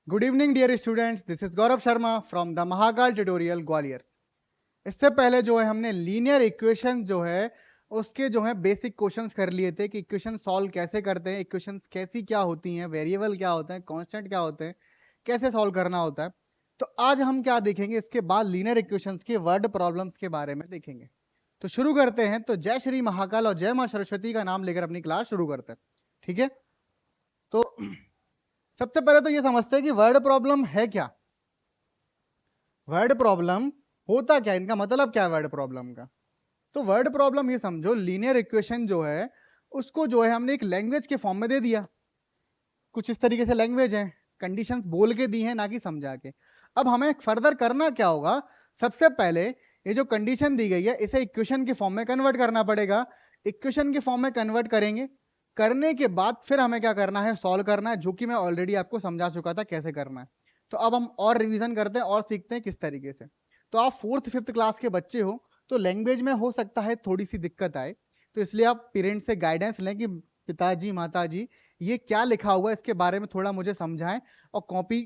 Good evening dear students, this is Gaurav Sharma from the Mahakal tutorial Gwalior. इससे पहले जो है हमने लीनियर इक्वेशन जो है उसके जो है बेसिक क्वेश्चंस कर लिए थे कि इक्वेशन सॉल्व कैसे करते हैं, इक्वेशंस कैसी क्या होती हैं, वेरिएबल क्या होते हैं, कांस्टेंट क्या होते हैं, कैसे सॉल्व करना होता है। तो आज हम क्या देखेंगे, इसके बाद लीनियर इक्वेशंस के वर्ड प्रॉब्लम्स के बारे में देखेंगे। तो शुरू करते हैं। तो जय श्री महाकाल और जय मां सरस्वती का नाम लेकर अपनी क्लास शुरू करते हैं। ठीक है, तो सबसे पहले तो ये समझते हैं कि वर्ड प्रॉब्लम है क्या। वर्ड प्रॉब्लम होता क्या, इनका मतलब क्या है वर्ड प्रॉब्लम का। तो वर्ड प्रॉब्लम ये समझो, लीनियर इक्वेशन जो है उसको जो है हमने एक लैंग्वेज के फॉर्म में दे दिया। कुछ इस तरीके से लैंग्वेज है, कंडीशंस बोल के दी है ना कि समझा के। अब हमें फर्दर करना क्या होगा, सबसे पहले ये जो कंडीशन दी गई है इसे इक्वेशन के फॉर्म में कन्वर्ट करना पड़ेगा। इक्वेशन के फॉर्म में कन्वर्ट करेंगे, करने के बाद फिर हमें क्या करना है, सॉल्व करना है, जो कि मैं ऑलरेडी आपको समझा चुका था कैसे करना है। तो अब हम और रिवीजन करते हैं और सीखते हैं किस तरीके से। तो आप फोर्थ फिफ्थ क्लास के बच्चे हो, तो लैंग्वेज में हो सकता है थोड़ी सी दिक्कत आए, तो इसलिए आप पेरेंट्स से गाइडेंस लें कि पिताजी माताजी ये क्या लिखा हुआ है इसके बारे में थोड़ा मुझे समझाएं, और कॉपी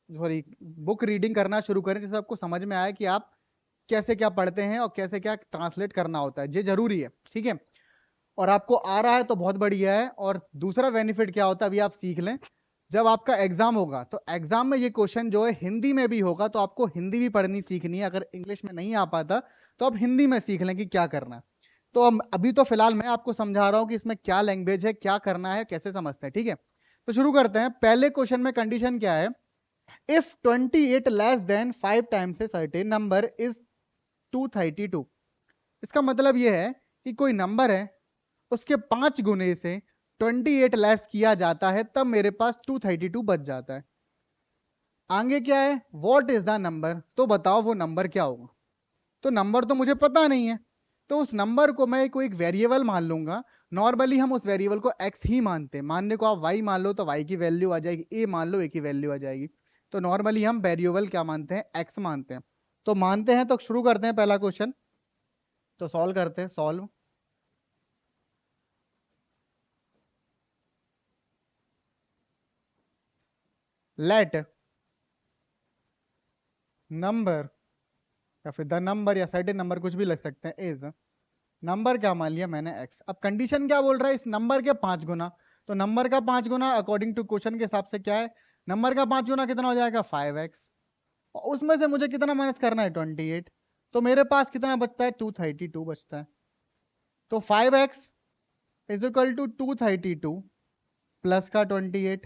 सॉरी बुक रीडिंग करना शुरू करें, जिससे आपको समझ में आए कि आप कैसे क्या पढ़ते हैं और कैसे क्या ट्रांसलेट करना होता है। ये जरूरी है, ठीक है। और आपको आ रहा है तो बहुत बढ़िया है। और दूसरा बेनिफिट क्या होता है, अभी आप सीख लें, जब आपका एग्जाम होगा तो एग्जाम में ये क्वेश्चन जो है हिंदी में भी होगा, तो आपको हिंदी भी पढ़नी सीखनी है। अगर इंग्लिश में नहीं आ पाता तो आप हिंदी में सीख लें कि क्या करना है। तो हम अभी तो फिलहाल मैं आपको समझा रहा हूं कि इसमें क्या लैंग्वेज है, क्या करना है, कैसे समझते हैं। ठीक है, तो शुरू करते हैं। पहले क्वेश्चन में कंडीशन क्या है, if 28 less than 5 times a certain number is 232। इसका मतलब यह है कि कोई नंबर है, उसके 5 गुने से 28 लेस किया जाता है, तब मेरे पास 232 बच जाता है। आगे क्या है, व्हाट इज द नंबर, तो बताओ वो नंबर क्या होगा। तो नंबर तो मुझे पता नहीं है, तो उस नंबर को मैं कोई एक वेरिएबल मान लूंगा। नॉर्मली हम उस वेरिएबल को x ही मानते हैं, मानने को आप y मान लो तो y की वैल्यू आ जाएगी, a मान लो a की वैल्यू आ जाएगी। तो नॉर्मली हम वेरिएबल क्या मानते हैं, x मानते हैं। तो मानते हैं, तो शुरू करते हैं पहला क्वेश्चन। तो सॉल्व करते हैं, सॉल्व। लेट नंबर, या फिर द नंबर, या सर्टेन नंबर, कुछ भी लग सकते हैं, इज नंबर क्या मान लिया मैंने, x। अब कंडीशन क्या बोल रहा है, इस नंबर के 5 गुना। तो नंबर का 5 गुना अकॉर्डिंग टू क्वेश्चन के हिसाब से क्या है, नंबर का 5 गुना कितना हो जाएगा, 5x। और उसमें से मुझे कितना माइनस करना है, 28। तो मेरे पास कितना बचता है, 232 बचता है। तो 5x is equal to 232 plus का 28।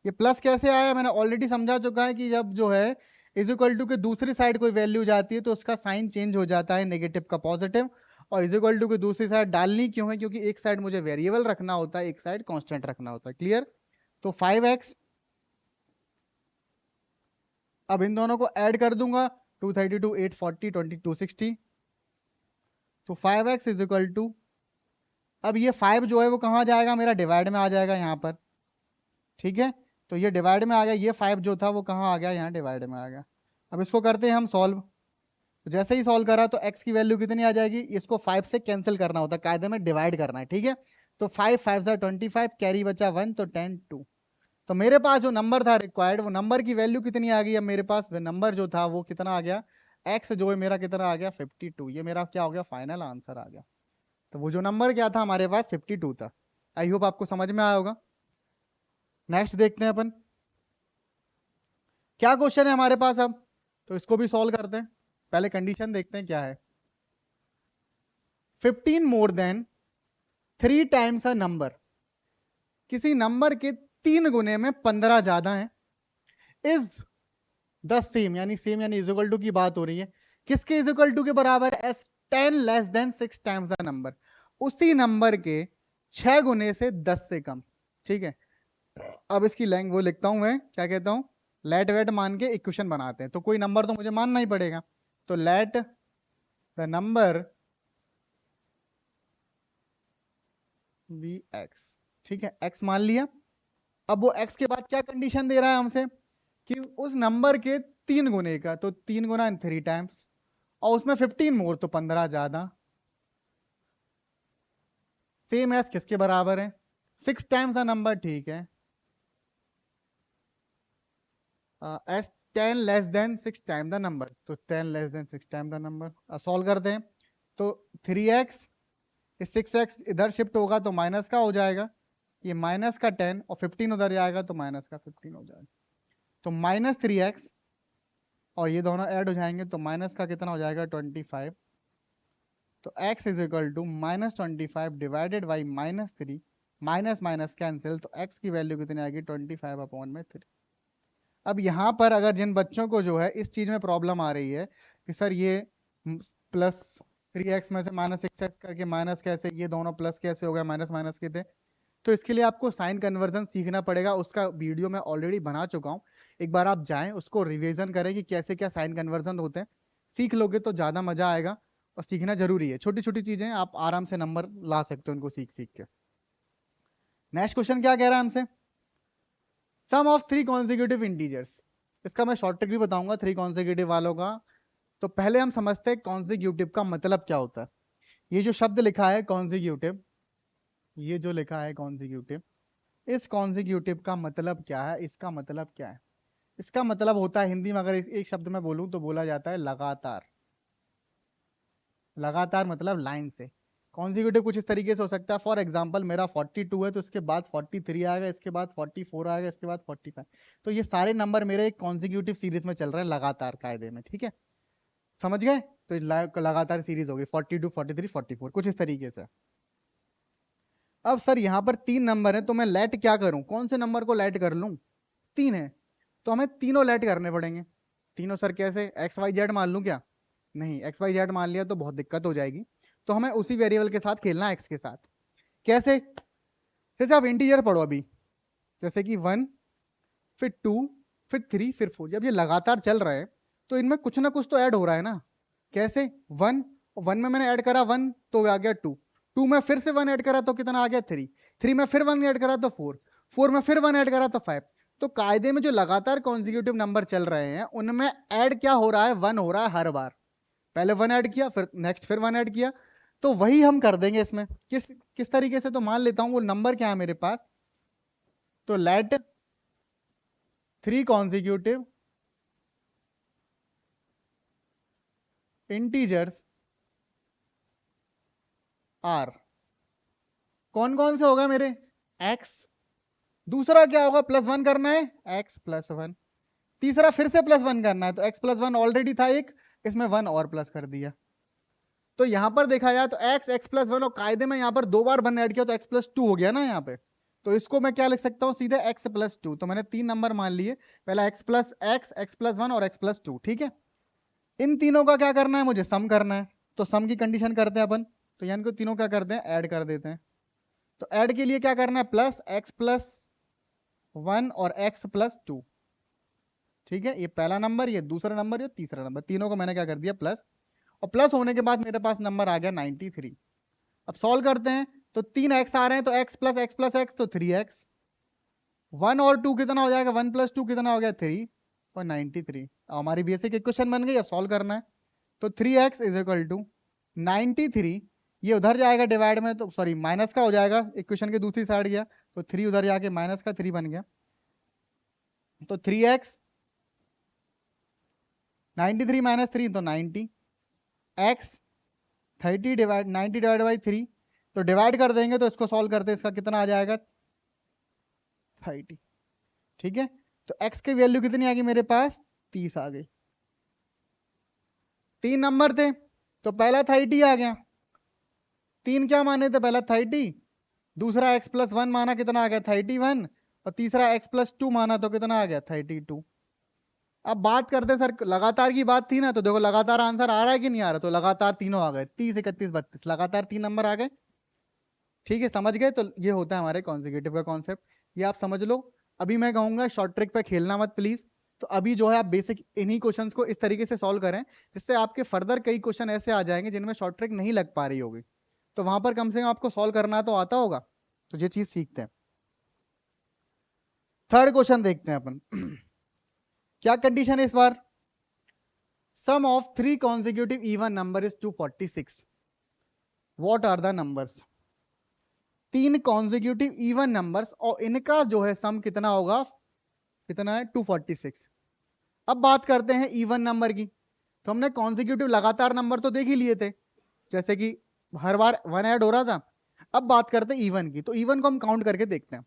ये प्लस कैसे आया, मैंने ऑलरेडी समझा चुका है कि जब जो है इज इक्वल टू के दूसरी साइड कोई वैल्यू जाती है तो उसका साइन चेंज हो जाता है, नेगेटिव का पॉजिटिव। और इज इक्वल टू के दूसरी साइड डालनी क्यों है, क्योंकि एक साइड मुझे वेरिएबल रखना होता है, एक साइड कांस्टेंट रखना होता है। क्लियर। तो 5x, अब इन दोनों को ऐड कर दूंगा, 232 840 2260। तो 5x इज इक्वल टू, अब ये 5 जो है वो कहाँ जाएगा, मेरा डिवाइड में आ जाएगा यहाँ पर। ठीक है, तो ये डिवाइड में आ गया, ये 5 जो था वो कहाँ आ गया, यहाँ डिवाइड में आ गया। अब इसको करते हैं हम सॉल्व। तो जैसे ही सॉल्व करा तो x की वैल्यू कितनी आ जाएगी, इसको 5 से कैंसिल करना होता है, कायदे में डिवाइड करना है। ठीक है, तो 5 5 जा 25, कैरी बचा 1, तो 10 2। तो मेरे पास जो नंबर था रिक्वायर्ड, वो नंबर की वैल्यू कितनी आ गई, अब मेरे पास नंबर जो था वो कितना आ गया, x जो है मेरा कितना आ गया, 52। ये मेरा क्या हो गया, फाइनल आंसर आ गया। तो वो जो नंबर क्या था हमारे पास, 52 था। आई होप आपको समझ में आया होगा। नेक्स्ट देखते हैं अपन क्या क्वेश्चन है हमारे पास अब। तो इसको भी सॉल्व करते हैं, पहले कंडीशन देखते हैं क्या है। 15 more than 3 times a number, किसी नंबर के 3 गुने में 15 ज्यादा है, इज द सेम, यानी सेम यानी इज इक्वल टू की बात हो रही है, किसके इज इक्वल टू के बराबर, S 10 less than 6 times the number, उसी नंबर के 6 गुने से 10 से कम। ठीक है, अब इसकी लैंग वो लिखता हूं मैं, क्या कहता हूं, लेट वेट मान के इक्वेशन बनाते हैं। तो कोई नंबर तो मुझे मानना ही पड़ेगा, तो let the number be x. ठीक है, एक्स मान लिया। अब वो एक्स के बाद क्या कंडीशन दे रहा है हमसे, कि उस नंबर के 3 गुने का, तो 3 गुना 3 टाइम्स, और उसमें 15 मोर, तो 15 ज्यादा, सेम एस किसके बराबर है, 6 टाइम्स का नंबर। ठीक है, S 10 less than 6 time the number, तो 10 less than 6 time the number solve करते हैं। तो 3x 6x इधर शिफ्ट होगा तो माइनस का हो जाएगा, ये माइनस का 10 और 15 उधर जाएगा तो माइनस का 15 हो जाएगा, तो -3x और ये दोनों ऐड हो जाएंगे तो माइनस का कितना हो जाएगा 25। तो x is equal to -25 divided by -3, minus minus cancel, तो x की वैल्यू कितनी आएगी 25/3। अब यहाँ पर अगर जिन बच्चों को जो है इस चीज में प्रॉब्लम आ रही है कि सर ये +3x में से -6x करके माइनस कैसे, ये दोनों प्लस कैसे हो गया, माइनस माइनस के थे, तो इसके लिए आपको साइन कन्वर्जन सीखना पड़ेगा। उसका वीडियो मैं ऑलरेडी बना चुका हूँ, एक बार आप जाएं उसको रिवीजन करें कि कैसे क्या साइन कन्वर्जन होते हैं, सीख लोगे तो ज्यादा मजा आएगा। और सीखना जरूरी है, छोटी छोटी चीजें आप आराम से नंबर ला सकते हो उनको सीख सीख के। नेक्स्ट क्वेश्चन क्या कह रहा है हमसे, सम ऑफ 3 कॉन्जिक्यूटिव इंटीजर्स। इसका मैं शॉर्ट ट्रिक भी बताऊंगा 3 कॉन्जिक्यूटिव वालों का। तो पहले हम समझते हैं कॉन्जिक्यूटिव का मतलब क्या होता है। ये जो शब्द लिखा है कॉन्जिक्यूटिव, ये जो लिखा है कॉन्जिक्यूटिव, इस कॉन्जिक्यूटिव का मतलब क्या है, इसका मतलब क्या है। इसका मतलब होता है हिंदी में अगर एक शब्द में बोलूं तो बोला जाता है लगातार। लगातार मतलब लाइन से। कॉन्जिक्यूटिव कुछ इस तरीके से हो सकता है, फॉर एग्जांपल मेरा 42 है तो इसके बाद 43 आएगा, इसके बाद 44 आएगा, इसके बाद 45। तो ये सारे नंबर मेरे एक कॉन्जिक्यूटिव सीरीज में चल रहे हैं लगातार कायदे में, ठीक है, समझ गए। तो लगातार सीरीज होगी 42, 43, 44 कुछ इस तरीके से। अब सर यहाँ पर 3 नंबर है तो मैं लेट क्या करूं, कौन से नंबर को लेट कर लूं, 3 है तो हमें तीनों लेट करने पड़ेंगे। तीनों सर कैसे, एक्स वाई जेड मान लूं क्या, नहीं, एक्स वाई जेड मान लिया तो बहुत दिक्कत हो जाएगी, तो हमें उसी वेरिएबल के साथ खेलना है, एक्स के साथ। कैसे, जैसे आप इंटीजर पढ़ो अभी, जैसे कि 1 फिर 2 फिर 3 फिर 4, जब ये लगातार चल रहे हैं तो इनमें कुछ ना कुछ तो ऐड हो रहा है ना। कैसे, 1 में मैंने ऐड करा 1 तो आ गया 2 में फिर से 1 ऐड करा तो कितना आ गया 3 में फिर 1 ऐड करा तो 4 में फिर 1 ऐड करा तो 5। तो कायदे में जो लगातार कॉन्जिक्यूटिव नंबर चल रहे हैं उनमें ऐड क्या हो रहा है, 1 हो रहा है हर बार। पहले 1 ऐड किया, फिर नेक्स्ट फिर 1 ऐड किया, तो वही हम कर देंगे इसमें। किस किस तरीके से, तो मान लेता हूं वो नंबर क्या है मेरे पास, तो लेट 3 कॉन्जिक्यूटिव इंटीजर्स आर, कौन कौन से होगा मेरे, x, दूसरा क्या होगा +1 करना है, x+1, तीसरा फिर से +1 करना है तो x+1 ऑलरेडी था एक, इसमें 1 और प्लस कर दिया। तो यहां पर देखा जाए तो x+1 और कायदे में यहां पर 2 बार 1 ऐड किया तो x+2 हो गया ना यहाँ पे। तो इसको मैं क्या लिख सकता हूँ सीधे x+2। तो मैंने 3 नंबर मान लिए, पहला x+x, x+1 और x+2, ठीक है। इन तीनों का क्या करना है, मुझे सम करना है, तो सम की कंडीशन करते हैं अपन। तो यानी कि तीनों क्या करते हैं, ऐड कर देते हैं। तो ऐड के लिए क्या करना है, +x+1 और x+2, ठीक है। ये पहला नंबर, ये दूसरा नंबर, ये तीसरा नंबर, तीनों को मैंने क्या कर दिया प्लस, और प्लस होने के बाद मेरे पास नंबर आ गया 93। अब सॉल्व करते हैं तो 3 x आ रहे हैं तो x+x+x तो 3x, 1 और 2 कितना हो जाएगा, 1+2 कितना हो गया 3 और 93। हमारी बेसिक इक्वेशन बन गई, अब सॉल्व करना है। तो 3x इज इक्वल टू 93, ये उधर जाएगा डिवाइड में तो सॉरी माइनस का हो जाएगा, इक्वेशन की दूसरी साइड गया तो 3 उधर जाके माइनस का 3 बन गया। तो 3x 93 - 3 तो 90, x 30 डिवाइड 90 डिवाइड बाई 3, तो डिवाइड कर देंगे तो इसको सॉल्व करते हैं, इसका कितना आ जाएगा 30, ठीक है। तो x की वैल्यू कितनी आ गई मेरे पास, 30 आ गई। 3 नंबर थे तो पहला 30 आ गया, 3 क्या माने थे, पहला 30, दूसरा x+1 माना कितना आ गया 31, और तीसरा x+2 माना तो कितना आ गया 32। अब बात करते सर, लगातार की बात थी ना, तो देखो लगातार आंसर आ रहा है कि नहीं आ रहा, तो लगातार तीनों आ गए, 30, 31, 32, लगातार 3 नंबर आ गए, ठीक है, समझ गए। तो ये होता है हमारे कॉन्जिक्यूटिव का कॉन्सेप्ट, ये आप समझ लो। अभी मैं कहूंगा शॉर्ट ट्रिक पे खेलना मत प्लीज। तो अभी जो है आप बेसिक इन्हीं क्वेश्चंस को इस तरीके से सॉल्व करें जिससे आपके फर्दर कई क्वेश्चन ऐसे आ जाएंगे जिनमें शॉर्ट ट्रिक नहीं लग पा रही होगी, तो वहां पर कम से कम आपको सॉल्व करना तो आता होगा, तो ये चीज सीखते हैं। थर्ड क्वेश्चन देखते हैं अपन क्या कंडीशन है इस बार, sum of 3 consecutive even number is 246, what are the numbers. 3 consecutive even numbers और इनका जो है सम कितना होगा, कितना है 246। अब बात करते हैं इवन नंबर की। तो हमने कॉन्जिक्यूटिव लगातार नंबर तो देख ही लिए थे, जैसे कि हर बार 1 ऐड हो रहा था। अब बात करते हैं इवन की, तो इवन को हम काउंट करके देखते हैं।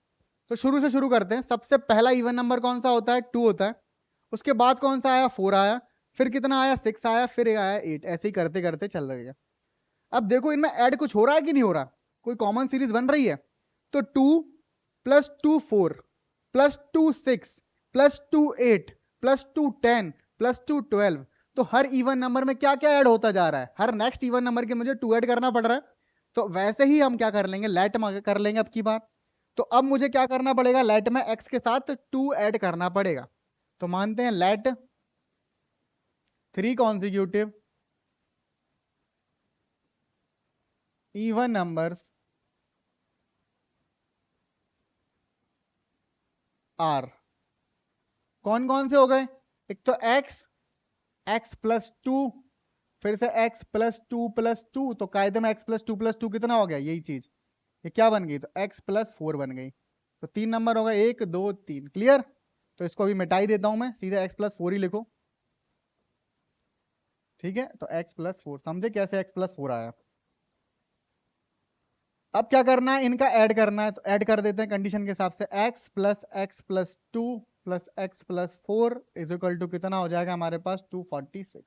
तो शुरू से शुरू करते हैं। सबसे पहला इवन नंबर कौन सा होता है? 2 होता है। उसके बाद कौन सा आया? 4 आया। फिर कितना आया? 6 आया। फिर आया 8। ऐसे ही करते करते चल रही है। अब देखो इनमें ऐड कुछ हो रहा है कि नहीं हो रहा, कोई कॉमन सीरीज बन रही है। तो 2 plus 2 4 plus 2 6 plus 2 8 plus 2 10 plus 2 12। तो हर इवन नंबर में क्या क्या ऐड होता जा रहा है? हर नेक्स्ट इवन नंबर के मुझे 2 ऐड करना पड़ रहा है। तो वैसे ही हम क्या कर लेंगे, लेट में कर लेंगे अब की बार। तो अब मुझे क्या करना पड़ेगा, लेट में x के साथ 2 ऐड करना पड़ेगा। तो मानते हैं let 3 consecutive even numbers are. कौन कौन से हो गए? एक तो x प्लस 2, फिर से x प्लस 2 प्लस 2। तो कायदे में x प्लस 2 प्लस 2 कितना हो गया? यही चीज, ये क्या बन गई? तो x प्लस 4 बन गई। तो 3 नंबर हो गए, 1 2 3। क्लियर? तो इसको अभी मिटाई देता हूं मैं, सीधे x प्लस 4 ही लिखो। ठीक है, तो x प्लस 4। समझे कैसे x प्लस 4 आया? अब क्या करना है, इनका ऐड करना है। तो ऐड कर देते हैं कंडीशन के हिसाब से। x plus 2 plus x plus 4 is equal to कितना हो जाएगा हमारे पास? 246।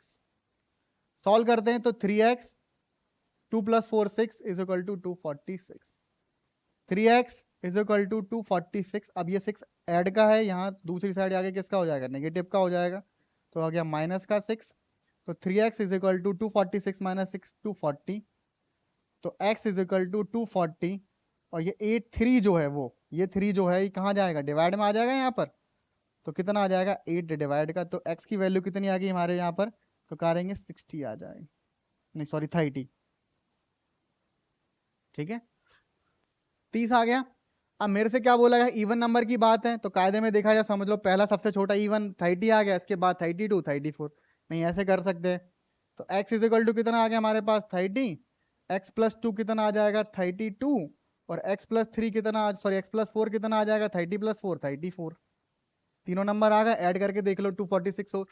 सॉल्व करते हैं तो 3x 2 plus 4 6 is equal to 246। 3x is equal to 246। अब ये 6 ऐड का है, यहाँ दूसरी साइड आगे किसका हो जाएगा? नेगेटिव का हो जाएगा। तो आ गया माइनस का 6। तो 3x is equal to 246 minus 6 240। तो x इज इक्वल टू 240। और ये 8 3 जो है, वो ये 3 जो है ये कहाँ जाएगा? डिवाइड में आ जाएगा यहाँ पर। तो कितना आ जाएगा? 8 डिवाइड का। तो x की वैल्यू कितनी आ गई हमारे यहाँ पर? तो करेंगे 60 आ जाएगी, नहीं सॉरी 30। ठीक है, 30 आ गया। अब मेरे से क्या बोला गया? इवन नंबर की बात है, तो कायदे में देखा जाए, समझ लो पहला सबसे छोटा इवन 30 आ गया, इसके बाद 32 34। नहीं ऐसे कर सकते हैं। तो x इज इक्वल टू कितना आ गया हमारे पास? 30। x प्लस 2 कितना आ जाएगा? 32। और x प्लस 3 कितना, सॉरी x प्लस 4 कितना आ जाएगा? 30 प्लस 4 34। तीनों नंबर आ गए, ऐड करके देख लो। 246 और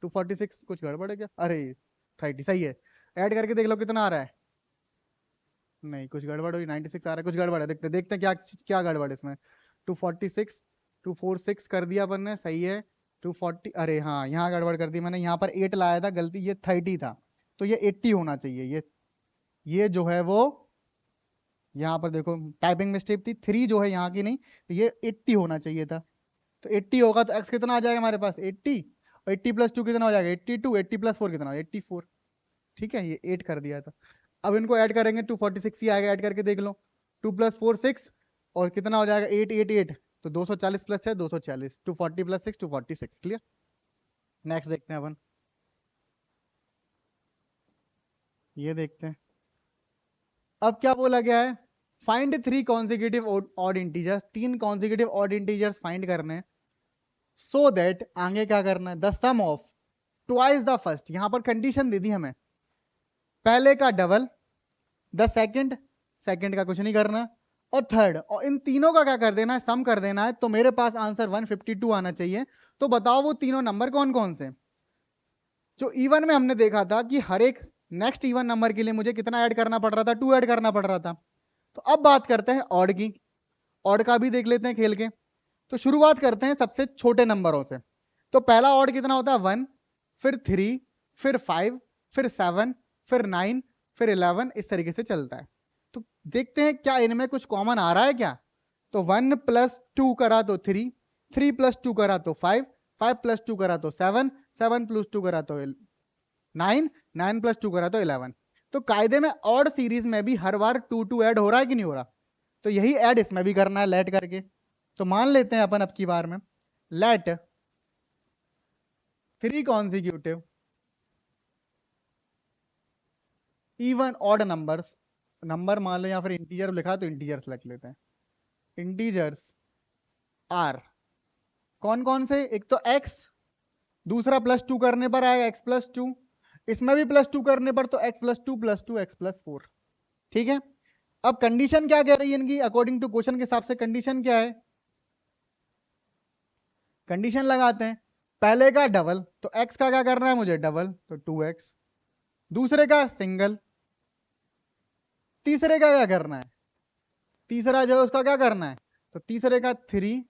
246 कुछ गड़बड़ है क्या? अरे 30 सही है। ऐड करके देख लो कितना आ रहा है। नहीं कुछ गड़बड़ हुई, 96 आ रहा है। कुछ गड़बड़ है, देखते देखते क्या क्या गड़बड़ है इसमें। 246 246 कर दिया अपन ने, सही है। 240, अरे हाँ यहाँ गड़बड़ कर दी मैंने, यहाँ पर 8 लाया था, गलती, ये 30 था। तो ये 80 होना चाहिए। ये जो है वो, यहाँ पर देखो टाइपिंग मिस्टेक थी, 3 जो है यहाँ की, नहीं तो ये 80 होना चाहिए था। तो 80 होगा तो x कितना आ जाएगा हमारे पास? 80। और 80 प्लस 2 कितना हो जाएगा? 82। 80 प्लस 4 कितना हो? 84। ठीक है, ये 8 कर दिया था। अब इनको ऐड करेंगे, 246 ही आएगा, ऐड करके देख लो। 2 प्लस 4 6, और कितना हो जाएगा? 8 8 8। तो 240 प्लस है 240। 240 प्लस 6 246। क्लियर? नेक्स्ट देखते हैं अपन, ये देखते हैं। अब क्या बोला गया है? Find 3 consecutive odd integers. 3 consecutive odd integers find करने हैं। सो दैट आगे क्या करना है? The sum of twice the first. यहां पर कंडीशन दे दी हमें, पहले का डबल, द सेकंड, सेकंड का कुछ नहीं करना, और थर्ड, और इन तीनों का क्या कर देना है? सम कर देना है। तो मेरे पास आंसर 152 आना चाहिए। तो बताओ वो तीनों नंबर कौन कौन से? जो इवन में हमने देखा था कि हर एक नेक्स्ट इवन नंबर के लिए मुझे कितना ऐड करना पड़ रहा था? 2 ऐड करना पड़ रहा था। तो अब बात करते हैं ऑड की। ऑड का भी देख लेते हैं खेल के। तो शुरुआत करते हैं सबसे छोटे नंबरों से। तो पहला ऑड कितना होता है? 1, फिर 3, फिर 5, फिर 7, फिर 9, फिर 11, इस तरीके से चलता है। तो देखते हैं क्या इनमें कुछ कॉमन आ रहा है क्या। तो 1 प्लस 2 करा तो 3, 3 प्लस 2 करा तो 5, 5 प्लस 2 करा तो 7, 7 प्लस 2 करा तो 9, 9 प्लस 2 करा तो 11। तो कायदे में ऑड सीरीज में भी हर बार 2 2 ऐड हो रहा है कि नहीं हो रहा? तो यही ऐड इसमें भी करना है, लेट करके। तो मान लेते हैं अपन अब की बार में, let 3 consecutive even odd numbers, number मान लो या फिर इंटीजर लिखा तो इंटीजर्स लिख लेते हैं, इंटीजर्स आर। कौन कौन से? एक तो x, दूसरा प्लस 2 करने पर आएगा x प्लस 2, इसमें भी प्लस 2 करने पर तो x plus 2 plus 2 x plus 4। ठीक है, अब कंडीशन क्या कह रही है इनकी? अकॉर्डिंग टू क्वेश्चन के हिसाब से कंडीशन क्या है? कंडीशन लगाते हैं, पहले का डबल तो x का क्या करना है मुझे, डबल तो 2x, दूसरे का सिंगल, तीसरे का क्या करना है, तीसरा जो है उसका क्या करना है, तो तीसरे का 3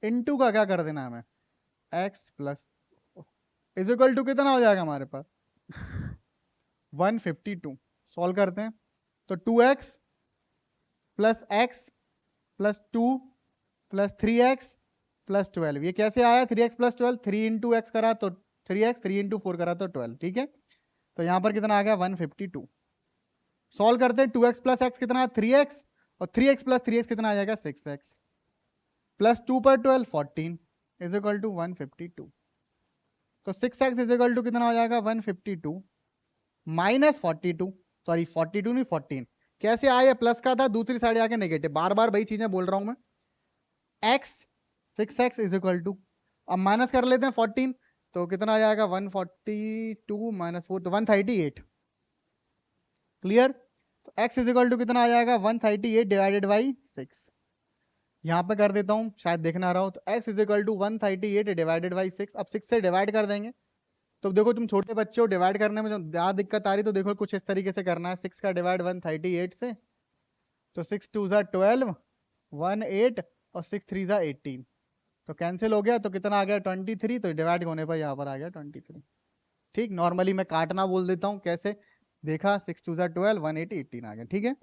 इंटू का क्या कर देना है हमें, x plus is equal to कितना हो जाएगा हमारे पास 152। सॉल्व करते हैं तो 2x plus x plus 2 plus 3x plus 12, ये कैसे आया 3x प्लस 12, 3 इंटू एक्स करा तो 3x, 3 इंटू 4 करा तो 12, ठीक है। तो यहां पर कितना आ गया 152। सॉल्व करते हैं 2x प्लस एक्स कितना 3x, और 3x प्लस 3x कितना आ जाएगा 6x, प्लस 2 पर 12 14 इज इक्वल टू 152। तो 6x इज इक्वल टू कितना हो जाएगा 152 माइनस 42, सॉरी 42 नहीं 14, कैसे आया, प्लस का था दूसरी साइड आके नेगेटिव, बार बार वही चीजें बोल रहा हूं मैं। x 6x is equal to, अब माइनस कर लेते हैं 14, तो कितना आ जाएगा 142 माइनस 4 तो 138, क्लियर। तो x इज इक्वल टू कितना आ जाएगा 138 डिवाइडेड बाई 6, यहां पे कर देता हूं शायद देखना रहा हो, तो x is equal to 138 divided by 6, अब 6 से डिवाइड कर देंगे। तो देखो तुम छोटे बच्चे हो, डिवाइड करने में जब ज्यादा दिक्कत आ रही तो देखो कुछ इस तरीके से करना है, 6 का डिवाइड 138 से, तो 6 2 ज़ा 12 1 8 और 6 3 ज़ा 18, तो कैंसिल हो गया, तो कितना आ गया 23, तो डिवाइड होने पर यहाँ पर आ गया 23, ठीक। नॉर्मली मैं काटना बोल देता हूँ, कैसे देखा 6 2 ज़ा 12 1 8 18 आ गया, ठीक है।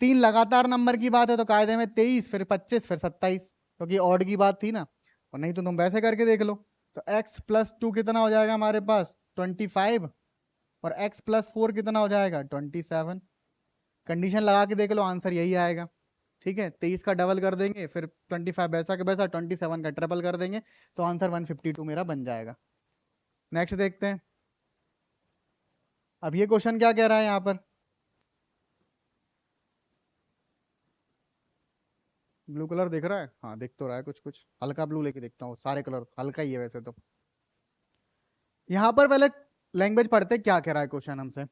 3 लगातार नंबर की बात है तो कायदे में 23 फिर 25 फिर 27, क्योंकि ऑड की बात थी ना, और नहीं तो तुम वैसे करके देख लो। तो x प्लस 2 कितना हो जाएगा हमारे पास 25, और x प्लस 4 कितना हो जाएगा 27, कंडीशन लगा के देख लो आंसर यही आएगा, ठीक है। 23 का डबल कर देंगे, फिर 25 वैसा के वैसा, 27 का ट्रिपल कर देंगे, तो आंसर 152 मेरा बन जाएगा। नेक्स्ट देखते हैं, अब ये क्वेश्चन क्या कह रहा है यहाँ पर, ब्लू कलर दिख रहा है, हाँ दिख तो रहा है, कुछ कुछ हल्का ब्लू लेके देखता हूँ, सारे कलर हल्का ही है वैसे तो। यहाँ पर पहले लैंग्वेज पढ़ते क्या कह रहा है क्वेश्चन हमसे,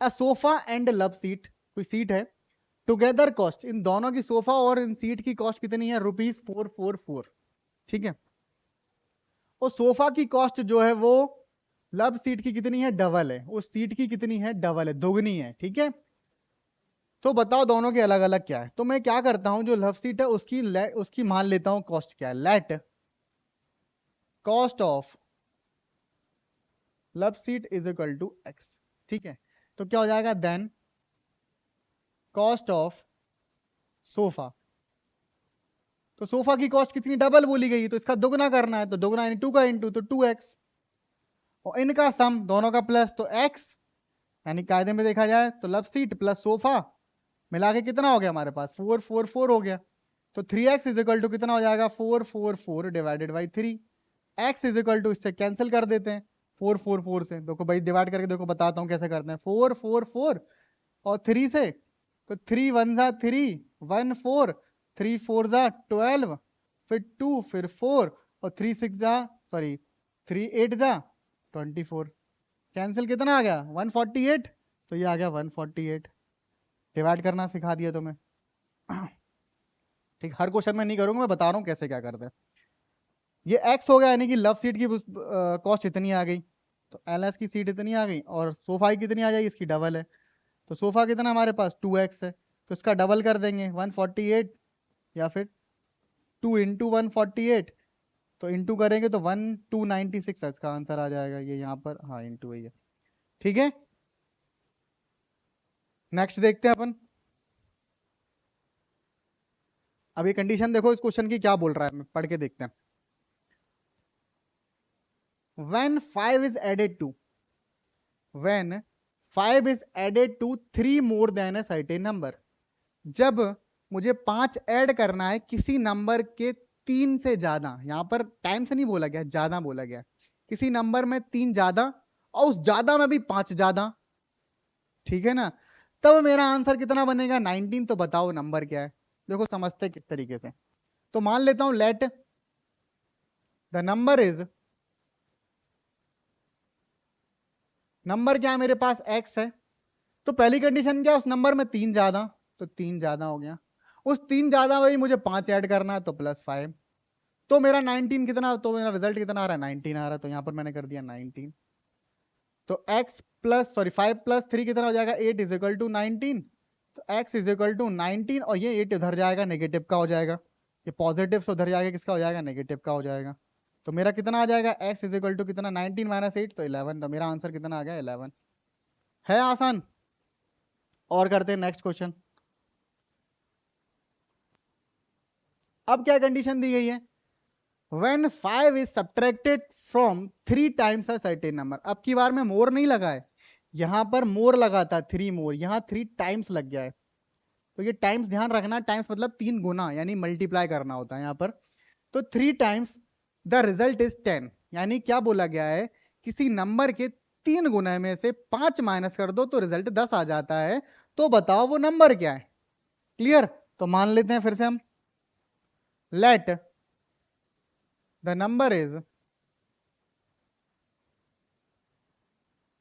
अ सोफा एंड लव सीट, कोई सीट है, टुगेदर कॉस्ट, इन दोनों की सोफा और इन सीट की कॉस्ट कितनी है ₹444, ठीक है। और सोफा की कॉस्ट जो है वो लव सीट की कितनी है, डबल है, उस सीट की कितनी है, डबल है, दोगुनी है, ठीक है। तो बताओ दोनों के अलग अलग क्या है, तो मैं क्या करता हूं, जो लव सीट है उसकी मान लेता हूं कॉस्ट क्या है, let cost of love seat is equal to x, ठीक है। तो क्या हो जाएगा देन कॉस्ट ऑफ सोफा, तो सोफा की कॉस्ट कितनी डबल बोली गई, तो इसका दुगना करना है, तो दुगना यानी 2 का इंटू तो 2x, और इनका सम दोनों का प्लस तो x, यानी कायदे में देखा जाए तो लव सीट प्लस सोफा मिला के कितना हो गया हमारे पास 444 हो गया। तो 3x इज इक्वल टू कितना हो जाएगा 444 divided by 3, x is equal to इससे कैंसिल कर देते हैं 444 से, देखो भाई डिवाइड करके देखो बताता हूँ कैसे करते हैं, 444 और 3 से, तो 3 1 ज़ा 3 1 4 3 4 ज़ा 12 फिर 2 फिर 4 और 3 6 ज़ा सॉरी 3 8 ज़ा 24, कैंसिल कितना आ गया 148, तो ये आ गया 148, डिवाइड करना सिखा दिया तुम्हें, ठीक। हर क्वेश्चन में नहीं करूंगा, मैं बता रहा हूँ कैसे क्या करते हैं। ये x हो गया, यानी कि लव सीट की कॉस्ट इतनी आ गई, तो एल की सीट इतनी आ गई, और सोफा की कितनी आ जाएगी, इसकी डबल है, तो सोफा कितना हमारे पास 2x है, तो इसका डबल कर देंगे 148, या फिर 2 इंटू 148, तो इंटू करेंगे तो 1296 इसका आंसर आ जाएगा, ये यहाँ पर हाँ इंटू है, ठीक है। नेक्स्ट देखते हैं अपन, अब ये कंडीशन देखो इस क्वेश्चन की क्या बोल रहा है, पढ़ के देखते हैं। when 5 is added to when 5 is added to 3 more than a certain number, जब मुझे 5 ऐड करना है किसी नंबर के 3 से ज्यादा, यहां पर टाइम से नहीं बोला गया, ज्यादा बोला गया, किसी नंबर में 3 ज्यादा और उस ज्यादा में भी 5 ज्यादा, ठीक है ना, तब मेरा आंसर कितना बनेगा 19, तो बताओ नंबर क्या है, देखो समझते किस तरीके से। तो मान लेता हूं late the number is, number क्या है मेरे पास x है, तो पहली कंडीशन क्या, उस नंबर में 3 ज्यादा, तो 3 ज्यादा हो गया, उस 3 ज्यादा वही मुझे 5 ऐड करना है तो +5, तो मेरा 19 कितना, तो मेरा रिजल्ट कितना आ रहा है 19 आ रहा है, तो यहां पर मैंने कर दिया 19। तो x प्लस सॉरी 5 प्लस 3 कितना हो जाएगा 8 इज इक्वल टू 19। तो x इज इक्वल टू 19 और ये 8 उधर जाएगा नेगेटिव का हो जाएगा, ये पॉजिटिव से उधर जाएगा किसका हो जाएगा नेगेटिव का हो जाएगा। तो मेरा कितना आ जाएगा x इज इक्वल टू कितना 19 माइनस 8 तो 11। तो मेरा आंसर कितना आ गया 11। है आसान। और करते हैं नेक्स्ट क्वेश्चन। अब क्या कंडीशन दी गई है, when 5 is subtracted from 3 times a certain number। अब की बार में मोर नहीं लगा है, यहां पर मोर लगा था 3 मोर, यहां 3 टाइम्स लग गया है। तो ये टाइम्स ध्यान रखना, टाइम्स मतलब 3 गुना यानी मल्टीप्लाई करना होता है यहां पर। तो 3 टाइम्स द रिजल्ट इज 10, यानी क्या बोला गया है, किसी नंबर के 3 गुना में से 5 माइनस कर दो तो रिजल्ट 10 आ जाता है। तो बताओ वो नंबर क्या है। क्लियर। तो मान लेते हैं फिर से हम, late the number is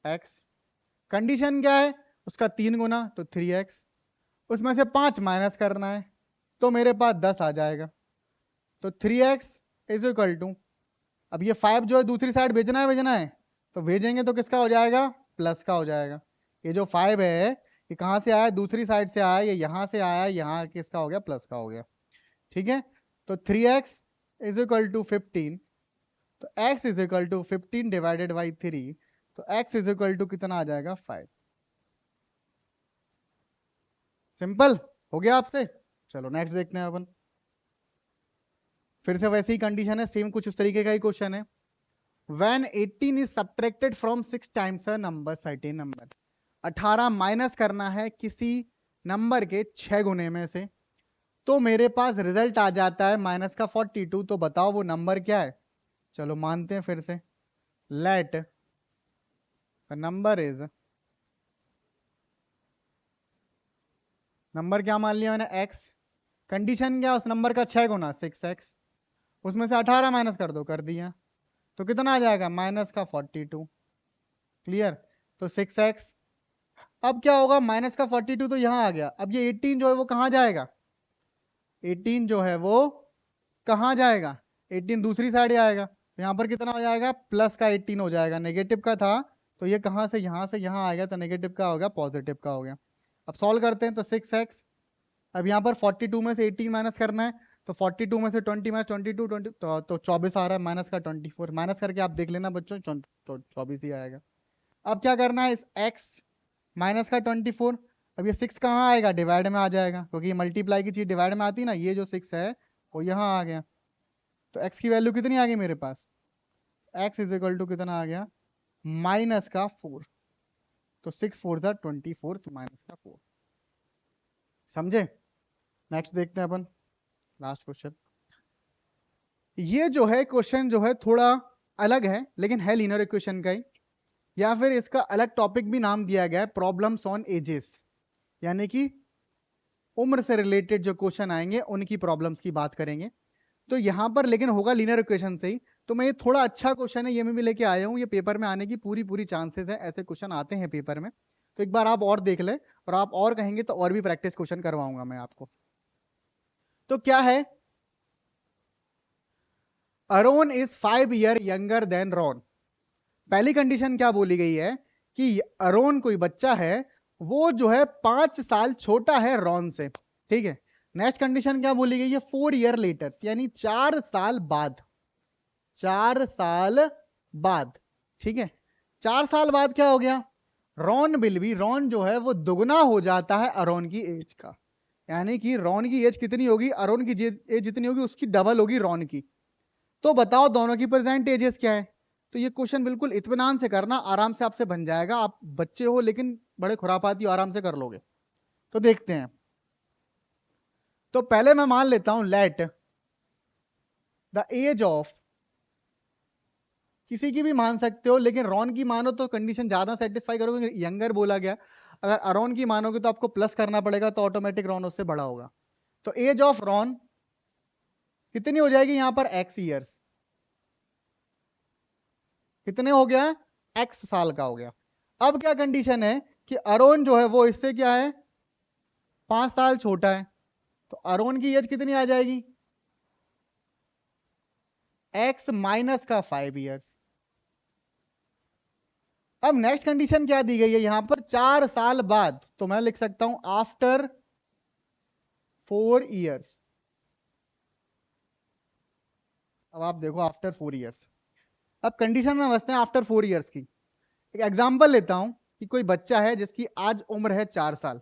x। Condition क्या है, उसका 3 गुना तो 3x, उसमें से 5 माइनस करना है तो मेरे पास 10 आ जाएगा। तो 3x इज इक्वल टू, अब ये 5 जो है दूसरी साइड भेजना है तो भेजेंगे तो किसका हो जाएगा प्लस का हो जाएगा। ये जो 5 है ये कहां से आया, दूसरी साइड से आया, ये यहां से आया, यहां किसका हो गया प्लस का हो गया। ठीक है। तो 3x इज इक्वल टू 15। तो x is equal to 15 divided by 3, तो x इज इक्वल टू कितना आ जाएगा 5। सिंपल हो गया आपसे। चलो नेक्स्ट देखते हैं अपन। फिर से वैसी ही कंडीशन है, सेम कुछ उस तरीके का ही क्वेश्चन है। When 18 is subtracted from 6 times a number certain number। 18 minus करना है किसी नंबर के 6 गुने में से, तो मेरे पास रिजल्ट आ जाता है माइनस का 42। तो बताओ वो नंबर क्या है। चलो मानते हैं फिर से, late the number is, number क्या मान लिया मैंने x। कंडीशन क्या, उस नंबर का 6 गुना 6x, उसमें से 18 माइनस कर दो, कर दिया। तो कितना आ जाएगा माइनस का 42। क्लियर। तो 6x, अब क्या होगा माइनस का 42 तो यहां आ गया, अब ये 18 जो है वो कहां जाएगा, 18 जो है वो कहां जाएगा, 18 दूसरी साइड आएगा, तो यहां पर कितना हो जाएगा प्लस का 18 हो जाएगा, नेगेटिव का था तो ये कहां से यहां आएगा तो नेगेटिव का हो गया पॉजिटिव का हो गया। अब सॉल्व करते हैं तो 6x, अब यहाँ पर 42 में से 18 माइनस करना है, तो 42 में से 20 माइनस 22 20 तो 24 आ रहा है, माइनस का 24 माइनस करके आप देख लेना बच्चों 24 ही आएगा। अब क्या करना है, इस x माइनस का 24, अब ये 6 कहाँ आएगा डिवाइड में आ जाएगा, क्योंकि मल्टीप्लाई की चीज डिवाइड में आती है ना, ये जो 6 है वो यहाँ आ गया। तो x की वैल्यू कितनी आ गई मेरे पास, x इज इक्वल टू कितना आ गया माइनस का 4। तो 6 4 जा 24 तो माइनस का 4। समझे। नेक्स्ट देखते हैं अपन, लास्ट क्वेश्चन। ये जो है क्वेश्चन जो है थोड़ा अलग है, लेकिन है लीनियर इक्वेशन का ही, या फिर इसका अलग टॉपिक भी नाम दिया गया है प्रॉब्लम्स ऑन एजेस, यानी कि उम्र से रिलेटेड जो क्वेश्चन आएंगे उनकी प्रॉब्लम्स की बात करेंगे। तो यहां पर लेकिन होगा लीनियर इक्वेशन से ही। तो मैं ये थोड़ा अच्छा क्वेश्चन है, ये मैं भी लेके आया हूं, ये पेपर में आने की पूरी पूरी चांसेस है, ऐसे क्वेश्चन आते हैं पेपर में। तो एक बार आप और देख ले, और आप और कहेंगे तो और भी प्रैक्टिस क्वेश्चन करवाऊंगा मैं आपको। तो क्या है, Aaron is 5 year younger than Ron. पहली कंडीशन क्या बोली गई है कि अरोन कोई बच्चा है वो जो है 5 साल छोटा है रॉन से। ठीक है। नेक्स्ट कंडीशन क्या बोली गई है, 4 ईयर लेटर, यानी 4 साल बाद, 4 साल बाद। ठीक है। 4 साल बाद क्या हो गया, रॉन विल बी, रॉन जो है वो दुगना हो जाता है अरोन की एज का, यानी कि रॉन की एज कितनी होगी, अरोन की एज जितनी होगी उसकी डबल होगी रॉन की। तो बताओ दोनों की प्रेजेंट एजेस क्या है। तो ये क्वेश्चन बिल्कुल इत्मीनान से करना, आराम से आपसे बन जाएगा, आप बच्चे हो लेकिन बड़े खुरापाती आराम से कर लोगे। तो देखते हैं। तो पहले मैं मान लेता हूं लेट द एज ऑफ, किसी की भी मान सकते हो लेकिन रॉन की मानो तो कंडीशन ज्यादा सेटिस्फाई करोगे, यंगर बोला गया। अगर अरोन की मानोगे तो आपको प्लस करना पड़ेगा, तो ऑटोमेटिक रॉन उससे बड़ा होगा। तो एज ऑफ रॉन कितनी हो जाएगी यहां पर एक्स ईयर्स, कितने हो गया एक्स साल का हो गया। अब क्या कंडीशन है कि अरोन जो है वो इससे क्या है 5 साल छोटा है, तो अरोन की एज कितनी आ जाएगी x माइनस का 5 ईयर्स। अब नेक्स्ट कंडीशन क्या दी गई है यहां पर, 4 साल बाद, तो मैं लिख सकता हूं आफ्टर 4 ईयर्स। अब आप देखो आफ्टर 4 ईयर्स, अब कंडीशन में बसते हैं आफ्टर 4 ईयर्स की। एक एग्जांपल लेता हूं कि कोई बच्चा है जिसकी आज उम्र है 4 साल,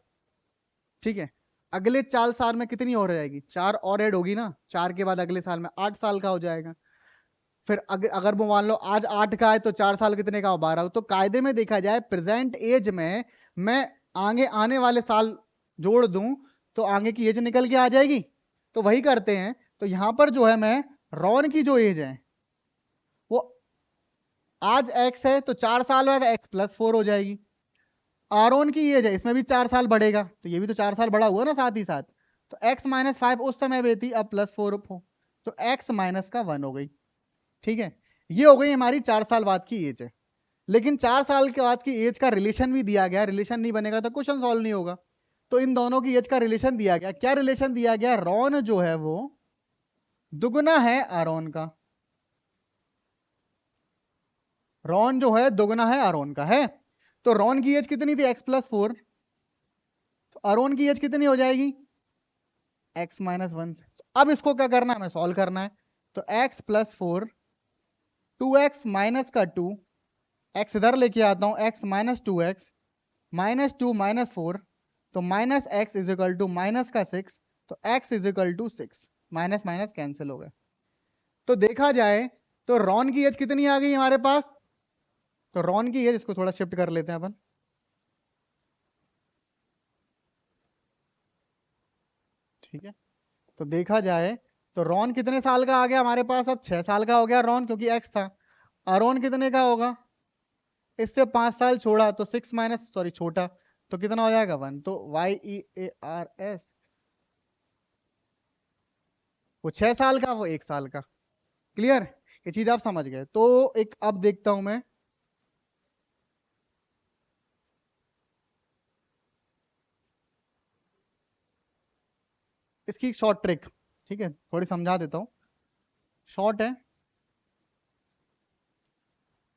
ठीक है। अगले 4 साल में कितनी और हो जाएगी, 4 और ऐड होगी ना, 4 के बाद अगले साल में 8 साल का हो जाएगा। फिर अगर वो मान लो आज 8 का है तो 4 साल कितने का हो, 12। तो कायदे में देखा जाए प्रेजेंट एज में मैं आगे आने वाले साल जोड़ दूं तो आगे की एज निकल के आ जाएगी। तो वही करते हैं, तो यहां पर जो है मैं रॉन की जो एज है वो आज x है, तो 4 साल बाद x प्लस 4 हो जाएगी। आरोन की एज है, इसमें भी 4 साल बढ़ेगा, तो ये भी तो 4 साल बढ़ा हुआ ना साथ ही साथ। तो x माइनस 5 उस समय भी थी, अब प्लस 4 हो, तो x माइनस का 1 हो गई। ठीक है, ये हो गई हमारी 4 साल बाद की एज है। लेकिन 4 साल के बाद की एज का रिलेशन भी दिया गया, रिलेशन नहीं बनेगा तो क्वेश्चन सॉल्व नहीं होगा। तो इन दोनों की एज का रिलेशन दिया गया, क्या रिलेशन दिया गया, रॉन जो है वो दुगना है आरोन का। रॉन जो है दुगना है आरोन का है। तो रॉन की एज कितनी थी, x प्लस 4, तो आरोन की एज कितनी हो जाएगी, x माइनस 1 से। अब इसको क्या करना है, हमें सॉल्व करना है। तो x प्लस 4, 2x माइनस का 2, x इधर लेके आता हूं, x minus 2x, minus 2 minus 4, तो minus x is equal to minus का 6, तो x is equal to 6, minus minus cancel हो गए। तो देखा जाए तो रॉन की एज कितनी आ गई हमारे पास, तो रॉन की एज, इसको थोड़ा शिफ्ट कर लेते हैं अपन, ठीक है। तो देखा जाए तो रॉन कितने साल का आ गया हमारे पास, अब 6 साल का हो गया रॉन, क्योंकि एक्स था। अरोन कितने का होगा, इससे 5 साल छोड़ा तो 6 माइनस, सॉरी छोटा, तो कितना हो जाएगा 1। तो YEARS, वो 6 साल का, वो 1 साल का। क्लियर, ये चीज आप समझ गए। तो एक अब देखता हूं मैं, इसकी एक शॉर्ट ट्रिक, ठीक है, थोड़ी समझा देता हूं, शॉर्ट है।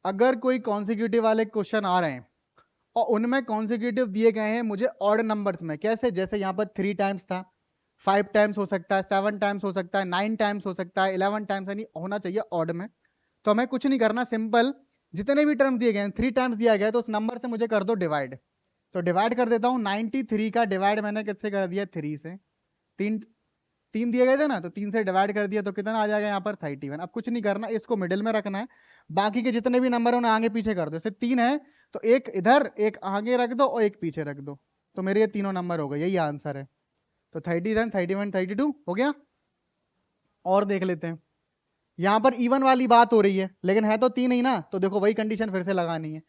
अगर कोई कॉन्सिक्यूटिव वाले क्वेश्चन आ रहे हैं और उनमें कॉन्सिक्यूटिव दिए गए हैं मुझे ऑड नंबर्स में, कैसे, जैसे यहां पर 3 टाइम्स था, 5 टाइम्स हो सकता है, 7 टाइम्स हो सकता है, 9 टाइम्स हो सकता है, 11 टाइम्स, यानी होना चाहिए ऑड में। तो हमें कुछ नहीं करना, सिंपल जितने भी टर्म दिए गए हैं, 3 टाइम्स दिया गया तो उस नंबर से मुझे कर दो डिवाइड। तो डिवाइड कर देता हूं, 93 का डिवाइड मैंने किससे कर दिया, 3 से। तीन तीन दिए गए थे ना, तो 3 से डिवाइड कर दिया तो कितना आ जाएगा यहाँ पर 31। अब कुछ नहीं करना, इसको मिडिल में रखना है, बाकी के जितने भी नंबर है उन्हें आगे पीछे कर दो। जैसे 3 है तो एक इधर एक आगे रख दो और एक पीछे रख दो, तो मेरे ये तीनों नंबर हो गए, यही आंसर है। तो 37, 31, 32 हो गया। और देख लेते हैं, यहां पर इवन वाली बात हो रही है लेकिन है तो 3 ही ना, तो देखो वही कंडीशन फिर से लगानी है।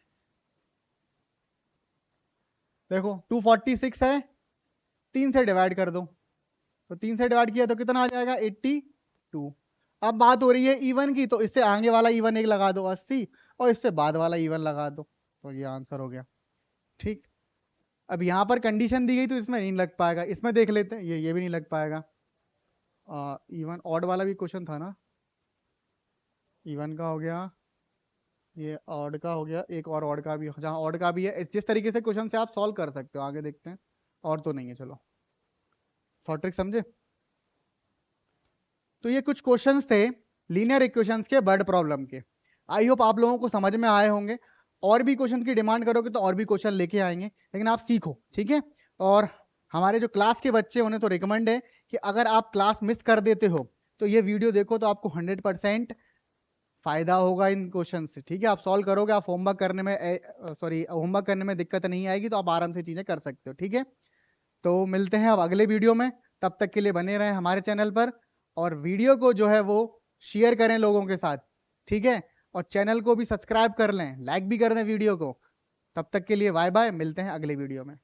देखो 246 है, 3 से डिवाइड कर दो, तो 3 से डिवाइड किया तो कितना आ जाएगा 82। अब बात हो रही है इवन की, तो इससे आगे वाला इवन एक लगा दो 80, और इससे बाद वाला इवन लगा दो, तो ये आंसर हो गया। ठीक, अब यहां पर कंडीशन दी गई तो इसमें नहीं लग पाएगा, इसमें देख लेते हैं, ये भी नहीं लग पाएगा। इवन ऑड वाला भी क्वेश्चन था ना, इवन का हो गया, ये ऑड का हो गया, एक और ऑड का भी, जहां ऑड का भी है, जिस तरीके से क्वेश्चन से आप सॉल्व कर सकते हो, आगे देखते हैं। और तो नहीं है, चलो शॉर्ट ट्रिक समझे। तो ये कुछ क्वेश्चंस थे लीनियर इक्वेशंस के वर्ड प्रॉब्लम के। आई होप आप लोगों को समझ में आए होंगे। और भी क्वेश्चन की डिमांड करोगे तो और भी क्वेश्चन लेके आएंगे, लेकिन आप सीखो, ठीक है। और हमारे जो क्लास के बच्चे उन्हें तो रिकमेंड है कि अगर आप क्लास मिस कर देते हो तो ये वीडियो देखो, तो आपको 100% फायदा होगा इन क्वेश्चन से, ठीक है। आप सॉल्व करोगे, आप होमवर्क करने में, सॉरी होमवर्क करने में दिक्कत नहीं आएगी, तो आप आराम से चीजें कर सकते हो, ठीक है। तो मिलते हैं अब अगले वीडियो में, तब तक के लिए बने रहें हमारे चैनल पर, और वीडियो को जो है वो शेयर करें लोगों के साथ, ठीक है। और चैनल को भी सब्सक्राइब कर लें, लाइक भी कर दें वीडियो को। तब तक के लिए बाय बाय, मिलते हैं अगले वीडियो में।